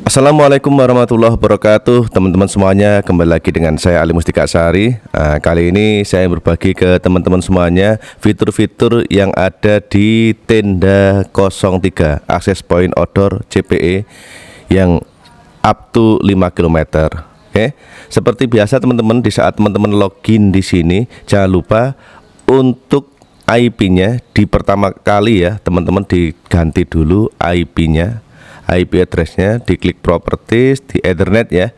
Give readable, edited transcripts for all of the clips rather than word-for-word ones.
Assalamualaikum warahmatullahi wabarakatuh, teman-teman semuanya. Kembali lagi dengan saya Ali Mustika Sari. Kali ini saya berbagi ke teman-teman semuanya fitur-fitur yang ada di tenda 03 Access Point Outdoor CPE yang up to 5 km. Oke, seperti biasa teman-teman, di saat teman-teman login di sini jangan lupa untuk IP-nya di pertama kali ya teman-teman diganti dulu IP-nya. IP address-nya diklik properties di Ethernet ya.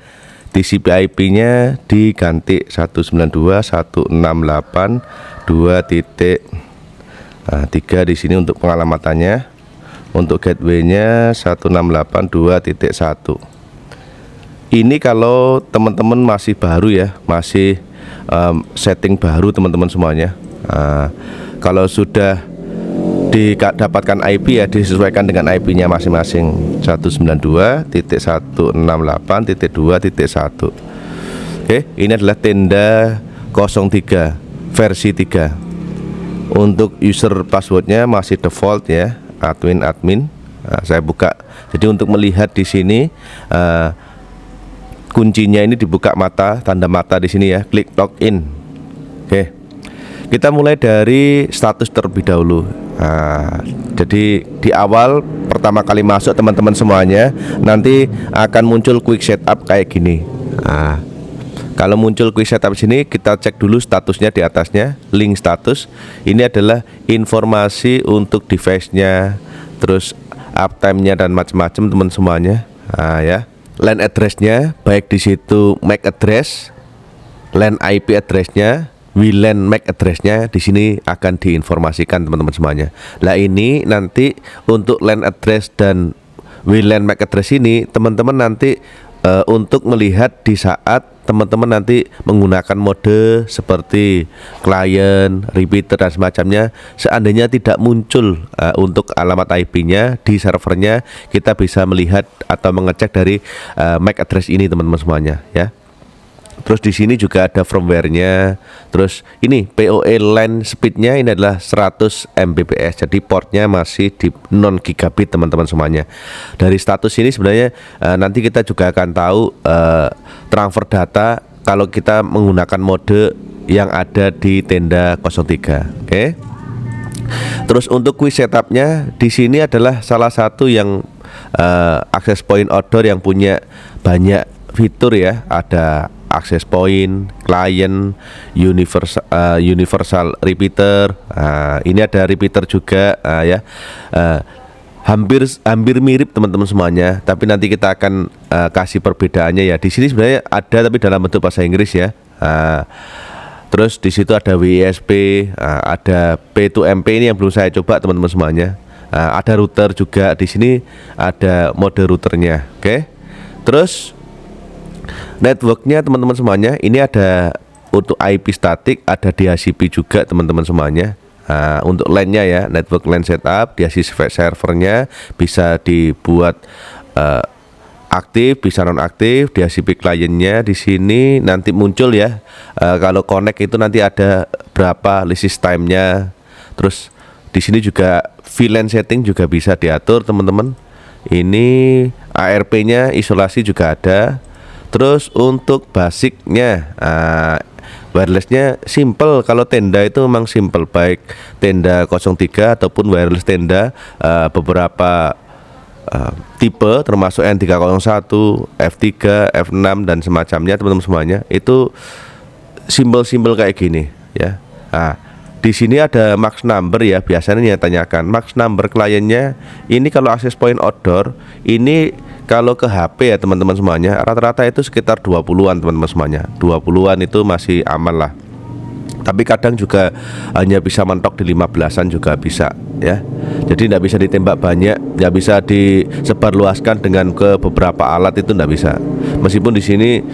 TCP IP-nya diganti 192.168.2.3 di sini untuk pengalamatannya. Untuk gateway-nya 168.2.1. Ini kalau teman-teman masih baru ya, masih setting baru teman-teman semuanya. Kalau sudah didapatkan IP ya disesuaikan dengan IP-nya masing-masing 192.168.2.1. Oke, ini adalah tenda 03 versi 3. Untuk user passwordnya masih default ya, admin. Saya buka. Jadi untuk melihat di sini kuncinya ini dibuka mata, tanda mata di sini ya, klik login. Oke. Kita mulai dari status terlebih dahulu. Jadi di awal pertama kali masuk teman-teman semuanya nanti akan muncul quick setup kayak gini. Kalau muncul quick setup sini kita cek dulu statusnya di atasnya, link status. Ini adalah informasi untuk device-nya, terus uptime-nya dan macam-macam teman semuanya. Ya, LAN address-nya baik di situ MAC address, LAN IP address-nya, WLAN MAC address-nya di sini akan diinformasikan teman-teman semuanya. Nah ini nanti untuk LAN address dan WLAN MAC address ini teman-teman nanti untuk melihat di saat teman-teman nanti menggunakan mode seperti client, repeater dan semacamnya. Seandainya tidak muncul untuk alamat IP-nya di servernya, kita bisa melihat atau mengecek dari MAC address ini teman-teman semuanya ya. Terus di sini juga ada firmware-nya. Terus ini PoE LAN speed-nya ini adalah 100 Mbps. Jadi portnya masih di non gigabit teman-teman semuanya. Dari status ini sebenarnya nanti kita juga akan tahu transfer data kalau kita menggunakan mode yang ada di tenda 03. Oke. Terus untuk quick setup-nya di sini adalah salah satu yang access point outdoor yang punya banyak fitur ya. Ada access point, client, universal repeater. Ini ada repeater juga ya. Hampir mirip teman-teman semuanya, tapi nanti kita akan kasih perbedaannya ya. Di sini sebenarnya ada tapi dalam bentuk bahasa Inggris ya. Terus di situ ada WISP, ada P2MP ini yang belum saya coba teman-teman semuanya. Ada router juga di sini, ada mode routernya. Oke. Terus networknya teman-teman semuanya ini ada untuk IP statik, ada DHCP juga teman-teman semuanya. Untuk LAN-nya ya, network LAN setup, DHCP servernya bisa dibuat aktif, bisa nonaktif. DHCP kliennya di sini nanti muncul ya. Kalau connect itu nanti ada berapa list time-nya. Terus di sini juga VLAN setting juga bisa diatur teman-teman. Ini ARP-nya isolasi juga ada. Terus untuk basicnya wirelessnya simple. Kalau tenda itu memang simple, baik tenda 03 ataupun wireless tenda beberapa tipe termasuk N301, F3, F6 dan semacamnya teman-teman semuanya itu simple kayak gini ya. Di sini ada max number ya, biasanya yang tanyakan max number kliennya. Ini kalau access point outdoor ini kalau ke HP ya teman-teman semuanya rata-rata itu sekitar 20-an teman-teman semuanya. 20-an itu masih aman lah. Tapi kadang juga hanya bisa mentok di 15-an juga bisa ya. Jadi tidak bisa ditembak banyak, tidak bisa disebarluaskan dengan ke beberapa alat, itu tidak bisa. Meskipun di sini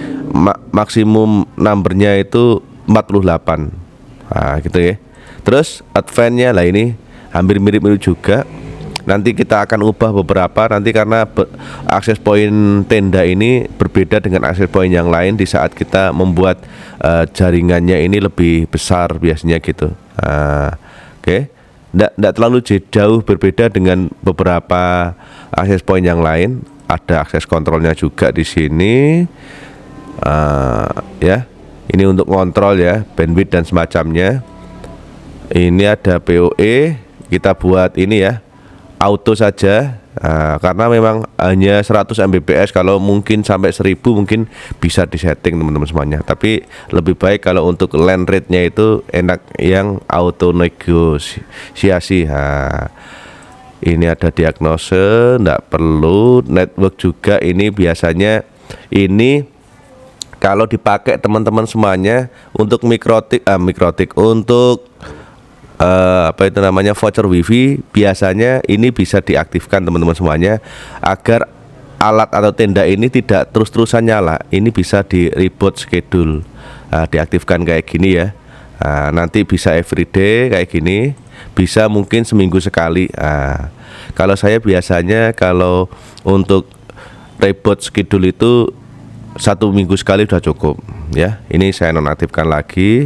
maksimum numbernya itu 48. Gitu ya. Terus advance-nya lah ini hampir mirip-mirip juga. Nanti kita akan ubah beberapa nanti karena akses point tenda ini berbeda dengan akses point yang lain di saat kita membuat jaringannya ini lebih besar biasanya gitu. Oke. Nggak terlalu jauh berbeda dengan beberapa akses point yang lain. ada akses kontrolnya juga di sini. Ya, ini untuk kontrol ya, bandwidth dan semacamnya. Ini ada PoE, kita buat ini ya, auto saja. Karena memang hanya 100 Mbps, kalau mungkin sampai 1000 mungkin bisa disetting teman-teman semuanya. Tapi lebih baik kalau untuk LAN rate-nya itu enak yang auto negosiasi. Ini ada diagnose, enggak perlu network juga. Ini biasanya ini kalau dipakai teman-teman semuanya untuk mikrotik untuk apa itu namanya voucher wifi, biasanya ini bisa diaktifkan teman-teman semuanya agar alat atau tenda ini tidak terus-terusan nyala. Ini bisa di reboot schedule, diaktifkan kayak gini ya. Nanti bisa everyday kayak gini, bisa mungkin seminggu sekali. Kalau saya biasanya kalau untuk reboot schedule itu 1 minggu sekali udah cukup ya. Ini saya nonaktifkan lagi.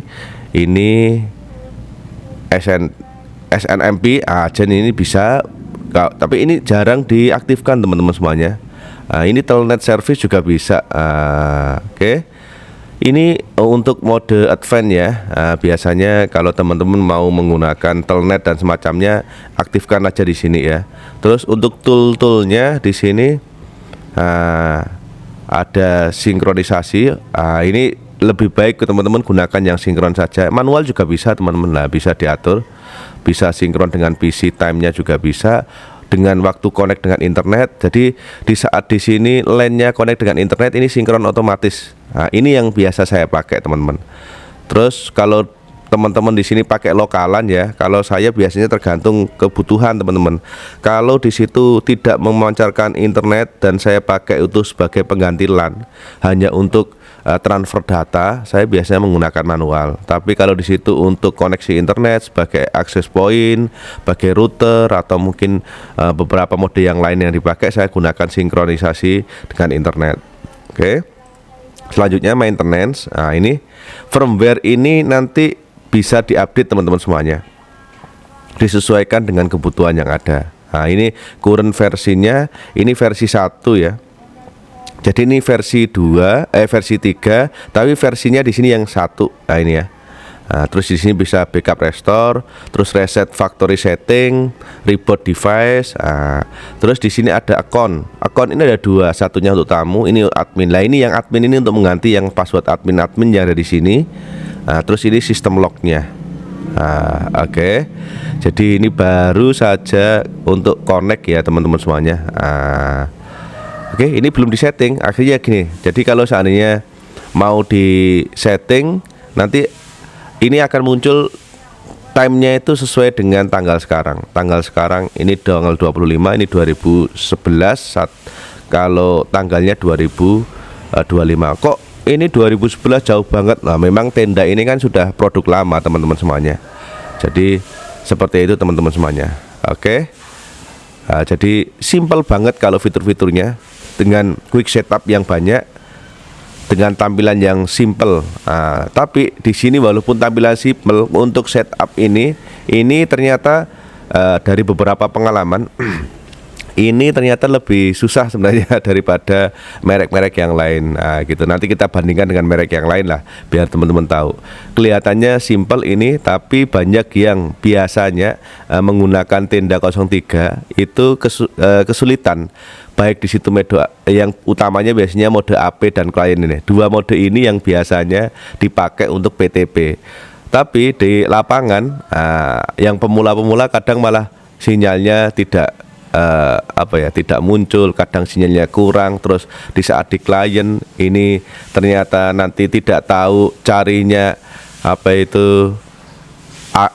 Ini SNMP Gen ini bisa, tapi ini jarang diaktifkan teman-teman semuanya. Ini telnet service juga bisa. Oke. Ini untuk mode advance ya. Biasanya kalau teman-teman mau menggunakan telnet dan semacamnya, aktifkan aja di sini ya. Terus untuk tool-toolnya di sini ada sinkronisasi. Ini lebih baik ke teman-teman gunakan yang sinkron saja. Manual juga bisa teman-teman lah, bisa diatur, bisa sinkron dengan PC time-nya juga bisa, dengan waktu connect dengan internet. Jadi di saat di sini LAN-nya connect dengan internet, ini sinkron otomatis. Ini yang biasa saya pakai teman-teman. Terus kalau teman-teman di sini pakai lokalan ya, kalau saya biasanya tergantung kebutuhan teman-teman. Kalau di situ tidak memancarkan internet dan saya pakai itu sebagai pengganti LAN hanya untuk transfer data, saya biasanya menggunakan manual. Tapi kalau di situ untuk koneksi internet sebagai access point, sebagai router atau mungkin beberapa mode yang lain yang dipakai, saya gunakan sinkronisasi dengan internet. Oke. Selanjutnya maintenance. Ini firmware ini nanti bisa diupdate teman-teman semuanya, disesuaikan dengan kebutuhan yang ada. Ini current versinya, ini versi 1 ya. Jadi ini versi 2, versi 3, tapi versinya di sini yang 1. Ini ya. Terus di sini bisa backup restore, terus reset factory setting, reboot device. Terus di sini ada account. Account ini ada 2, satunya untuk tamu, ini admin. Lah ini yang admin ini untuk mengganti yang password admin yang ada di sini. Terus ini sistem lognya. Oke. Jadi ini baru saja untuk connect ya teman-teman semuanya. Oke, ini belum disetting. Akhirnya gini. Jadi kalau seandainya mau di setting, nanti ini akan muncul time-nya itu sesuai dengan tanggal sekarang. Tanggal sekarang ini tanggal 25, ini 2011. Kalau tanggalnya 2025. Kok ini 2011 jauh banget? Nah, memang tenda ini kan sudah produk lama teman-teman semuanya. Jadi seperti itu teman-teman semuanya. Oke. Jadi simple banget kalau fitur-fiturnya, dengan quick setup yang banyak, dengan tampilan yang simple. Tapi di sini walaupun tampilan simple, untuk setup ini ternyata dari beberapa pengalaman ini ternyata lebih susah sebenarnya daripada merek-merek yang lain. Gitu. Nanti kita bandingkan dengan merek yang lain lah, biar teman-teman tahu. Kelihatannya simple ini, tapi banyak yang biasanya menggunakan tenda 03 itu kesulitan. Baik di situ mode yang utamanya biasanya mode AP dan klien ini. 2 mode ini yang biasanya dipakai untuk PTP. Tapi di lapangan yang pemula-pemula kadang malah sinyalnya tidak tidak muncul, kadang sinyalnya kurang. Terus di saat di klien ini ternyata nanti tidak tahu carinya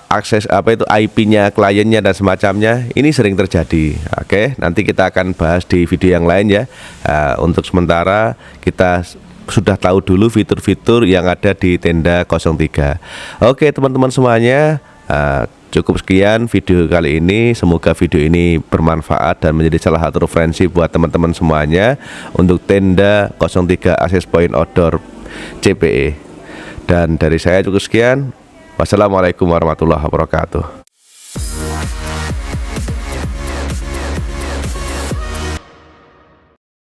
akses IP-nya kliennya dan semacamnya. Ini sering terjadi. Oke, nanti kita akan bahas di video yang lain ya. Untuk sementara kita sudah tahu dulu fitur-fitur yang ada di tenda 03. Oke teman-teman semuanya, cukup sekian video kali ini. Semoga video ini bermanfaat dan menjadi salah satu referensi buat teman-teman semuanya untuk tenda 03 Access Point Outdoor CPE. Dan dari saya cukup sekian. Wassalamualaikum warahmatullahi wabarakatuh.